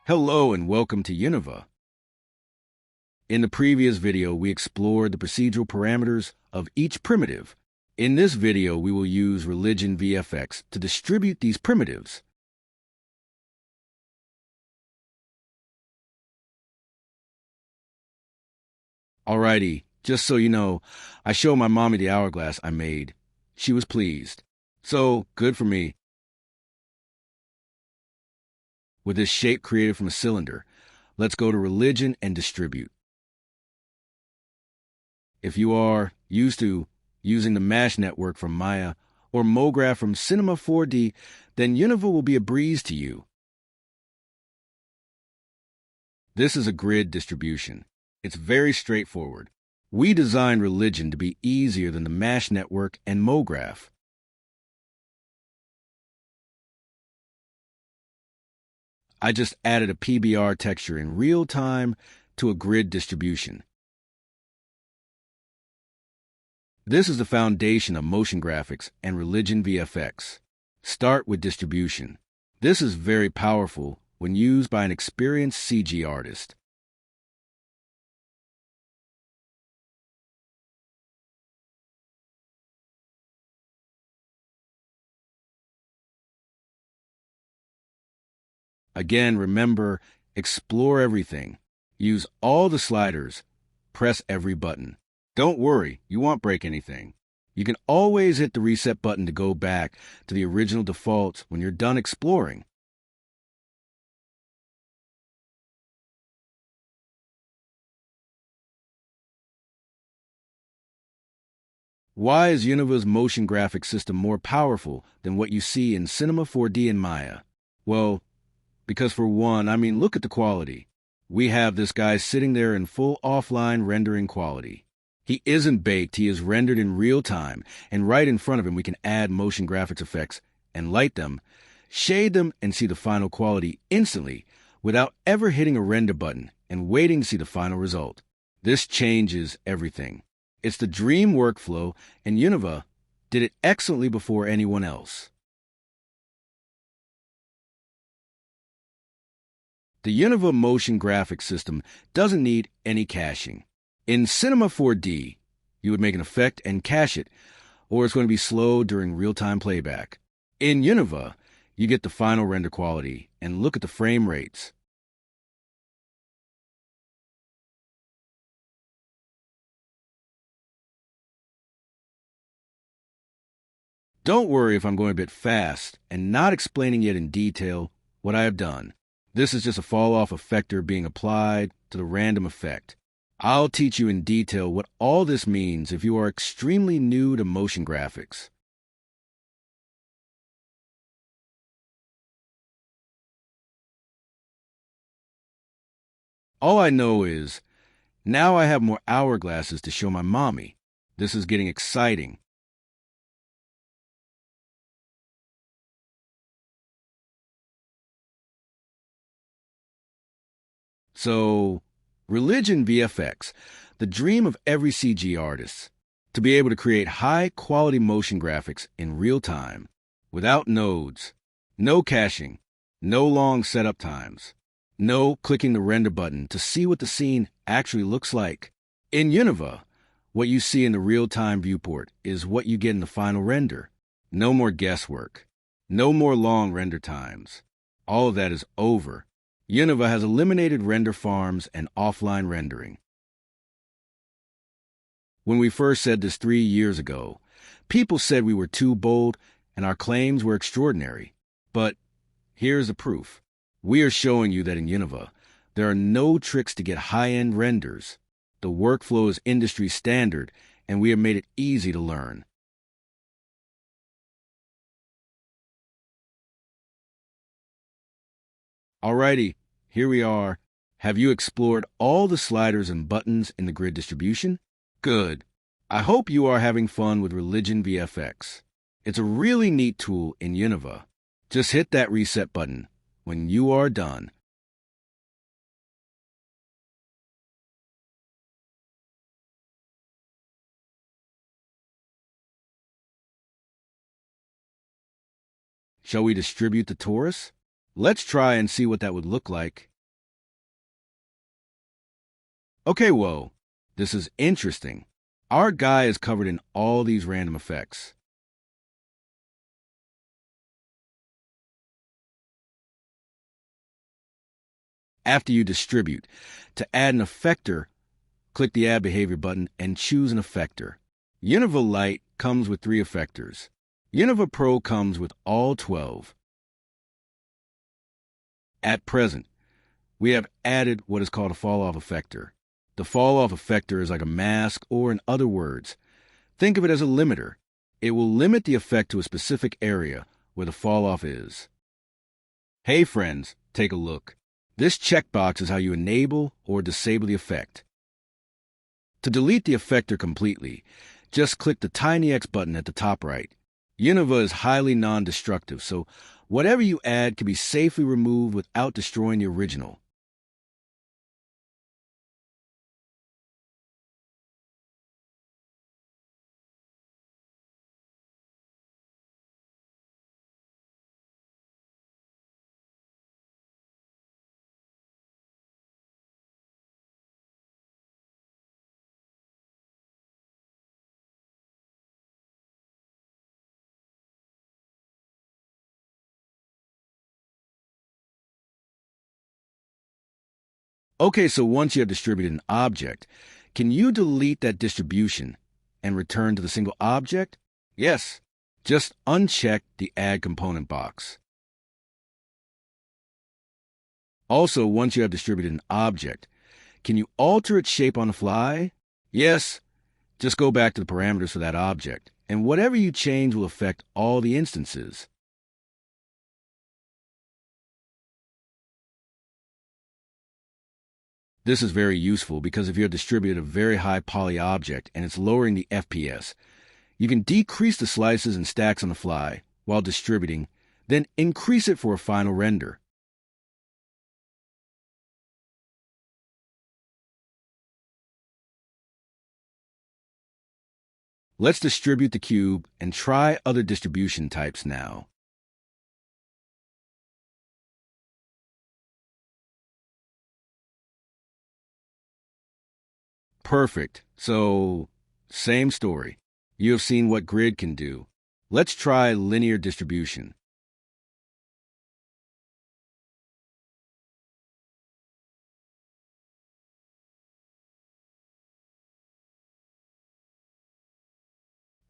Hello and welcome to Univah. In the previous video, we explored the procedural parameters of each primitive. In this video, we will use rReligionVFX to distribute these primitives. Alrighty, just so you know, I showed my mommy the hourglass I made. She was pleased. So, good for me. With this shape created from a cylinder, let's go to Religion and Distribute. If you are used to using the Mesh network from Maya or MoGraph from Cinema 4D, then Univah will be a breeze to you. This is a grid distribution. It's very straightforward. We designed Religion to be easier than the Mesh network and MoGraph. I just added a PBR texture in real time to a grid distribution. This is the foundation of motion graphics and rReligionVFX. Start with distribution. This is very powerful when used by an experienced CG artist. Again, remember, explore everything. Use all the sliders. Press every button. Don't worry, you won't break anything. You can always hit the reset button to go back to the original defaults when you're done exploring. Why is Univah's motion graphics system more powerful than what you see in Cinema 4D and Maya? Well, because for one, look at the quality. We have this guy sitting there in full offline rendering quality. He isn't baked, he is rendered in real time, and right in front of him we can add motion graphics effects and light them, shade them, and see the final quality instantly without ever hitting a render button and waiting to see the final result. This changes everything. It's the dream workflow, and Univah did it excellently before anyone else. The Univah motion graphics system doesn't need any caching. In Cinema 4D, you would make an effect and cache it, or it's going to be slow during real-time playback. In Univah, you get the final render quality and look at the frame rates. Don't worry if I'm going a bit fast and not explaining yet in detail what I have done. This is just a fall-off effector being applied to the random effect. I'll teach you in detail what all this means if you are extremely new to motion graphics. All I know is, now I have more hourglasses to show my mommy. This is getting exciting. So, rReligionVFX, the dream of every CG artist, to be able to create high-quality motion graphics in real time, without nodes, no caching, no long setup times, no clicking the render button to see what the scene actually looks like. In Univah, what you see in the real-time viewport is what you get in the final render. No more guesswork, no more long render times. All of that is over. Univah has eliminated render farms and offline rendering. When we first said this 3 years ago, people said we were too bold and our claims were extraordinary. But here's the proof. We are showing you that in Univah, there are no tricks to get high-end renders. The workflow is industry standard, and we have made it easy to learn. Alrighty, here we are. Have you explored all the sliders and buttons in the grid distribution? Good. I hope you are having fun with rReligionVFX. It's a really neat tool in Univah. Just hit that reset button when you are done. Shall we distribute the torus? Let's try and see what that would look like. Okay, whoa, this is interesting. Our guy is covered in all these random effects. After you distribute, to add an effector, click the Add Behavior button and choose an effector. Univah Lite comes with 3 effectors. Univah Pro comes with all 12. At present, we have added what is called a fall-off effector. The fall-off effector is like a mask, or in other words, think of it as a limiter. It will limit the effect to a specific area where the fall-off is. Hey friends, take a look. This checkbox is how you enable or disable the effect. To delete the effector completely, just click the tiny X button at the top right. Univah is highly non-destructive, so whatever you add can be safely removed without destroying the original. Okay, so once you have distributed an object, can you delete that distribution and return to the single object? Yes. Just uncheck the Add Component box. Also, once you have distributed an object, can you alter its shape on the fly? Yes. Just go back to the parameters for that object, and whatever you change will affect all the instances. This is very useful because if you have distributed a very high poly object and it's lowering the FPS, you can decrease the slices and stacks on the fly while distributing, then increase it for a final render. Let's distribute the cube and try other distribution types now. Perfect. So, same story. You have seen what grid can do. Let's try linear distribution.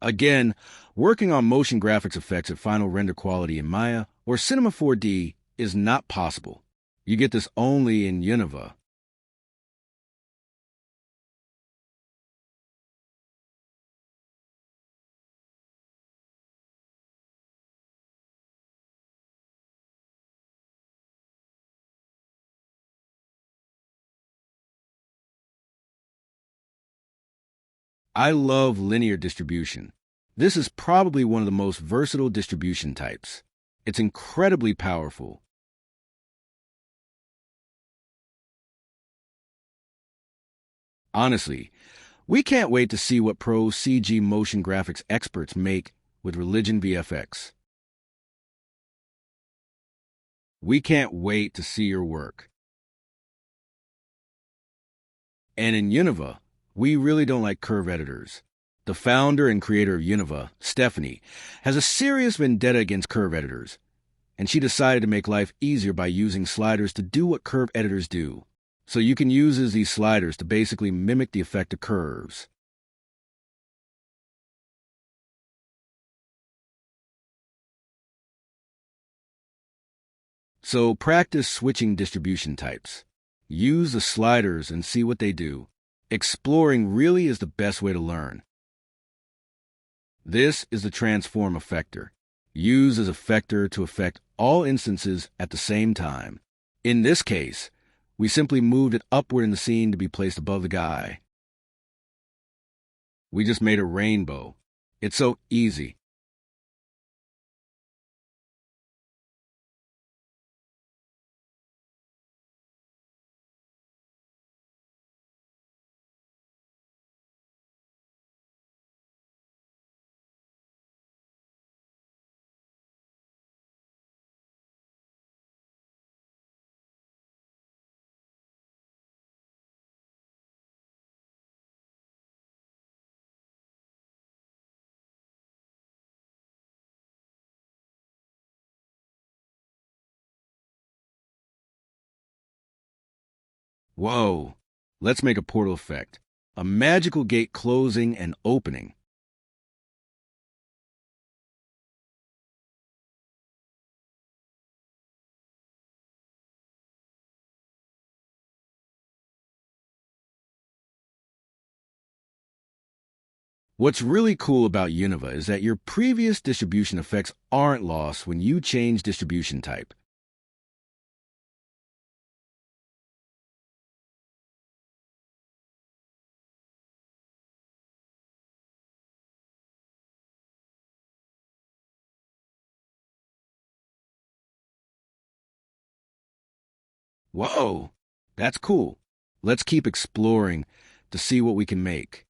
Again, working on motion graphics effects at final render quality in Maya or Cinema 4D is not possible. You get this only in Univah. I love linear distribution. This is probably one of the most versatile distribution types. It's incredibly powerful. Honestly, we can't wait to see what pro CG motion graphics experts make with rReligionVFX. We can't wait to see your work. And in Univah, we really don't like curve editors. The founder and creator of Univah, Stephanie, has a serious vendetta against curve editors, and she decided to make life easier by using sliders to do what curve editors do. So you can use these sliders to basically mimic the effect of curves. So practice switching distribution types. Use the sliders and see what they do. Exploring really is the best way to learn. This is the transform effector. Use as effector to affect all instances at the same time. In this case, we simply moved it upward in the scene to be placed above the guy. We just made a rainbow. It's so easy. Whoa! Let's make a portal effect. A magical gate closing and opening. What's really cool about Univah is that your previous distribution effects aren't lost when you change distribution type. Whoa! That's cool. Let's keep exploring to see what we can make.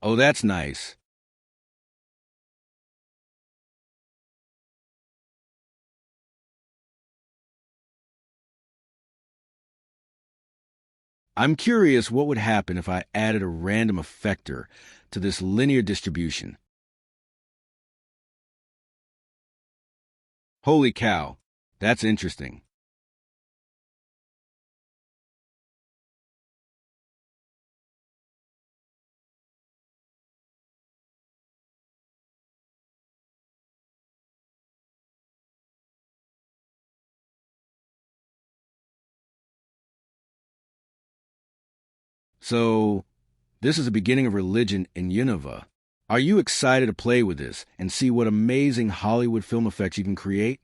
Oh, that's nice. I'm curious what would happen if I added a random effector to this linear distribution. Holy cow, that's interesting. So, this is the beginning of religion in Univah. Are you excited to play with this and see what amazing Hollywood film effects you can create?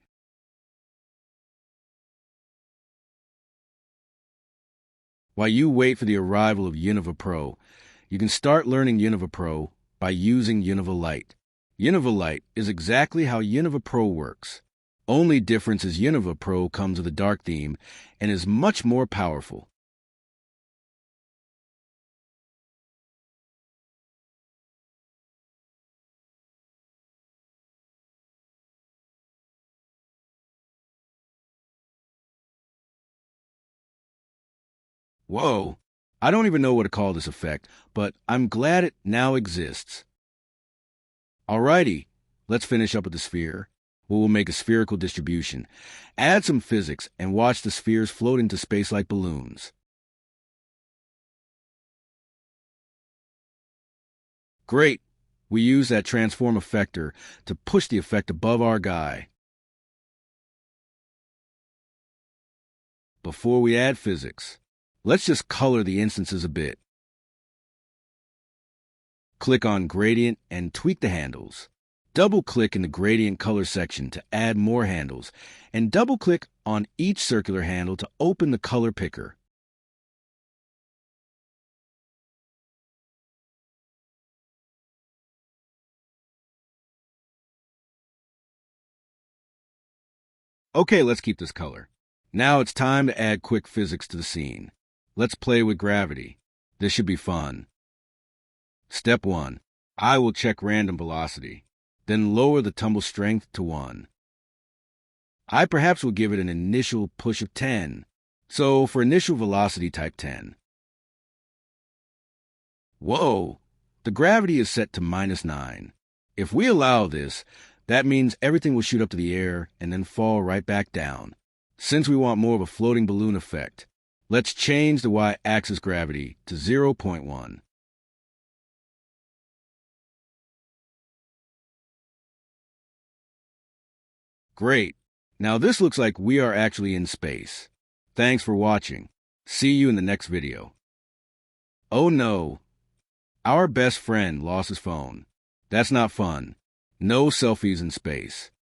While you wait for the arrival of Univah Pro, you can start learning Univah Pro by using Univah Lite. Univah Lite is exactly how Univah Pro works. Only difference is Univah Pro comes with a dark theme and is much more powerful. Whoa! I don't even know what to call this effect, but I'm glad it now exists. Alrighty, let's finish up with the sphere. We'll make a spherical distribution. Add some physics and watch the spheres float into space like balloons. Great! We use that transform effector to push the effect above our guy. Before we add physics, let's just color the instances a bit. Click on Gradient and tweak the handles. Double-click in the Gradient Color section to add more handles, and double-click on each circular handle to open the color picker. Okay, let's keep this color. Now it's time to add quick physics to the scene. Let's play with gravity. This should be fun. Step 1. I will check random velocity, then lower the tumble strength to 1. I perhaps will give it an initial push of 10. So for initial velocity, type 10. Whoa! The gravity is set to -9. If we allow this, that means everything will shoot up to the air and then fall right back down. Since we want more of a floating balloon effect, let's change the y-axis gravity to 0.1. Great! Now this looks like we are actually in space. Thanks for watching. See you in the next video. Oh no! Our best friend lost his phone. That's not fun. No selfies in space.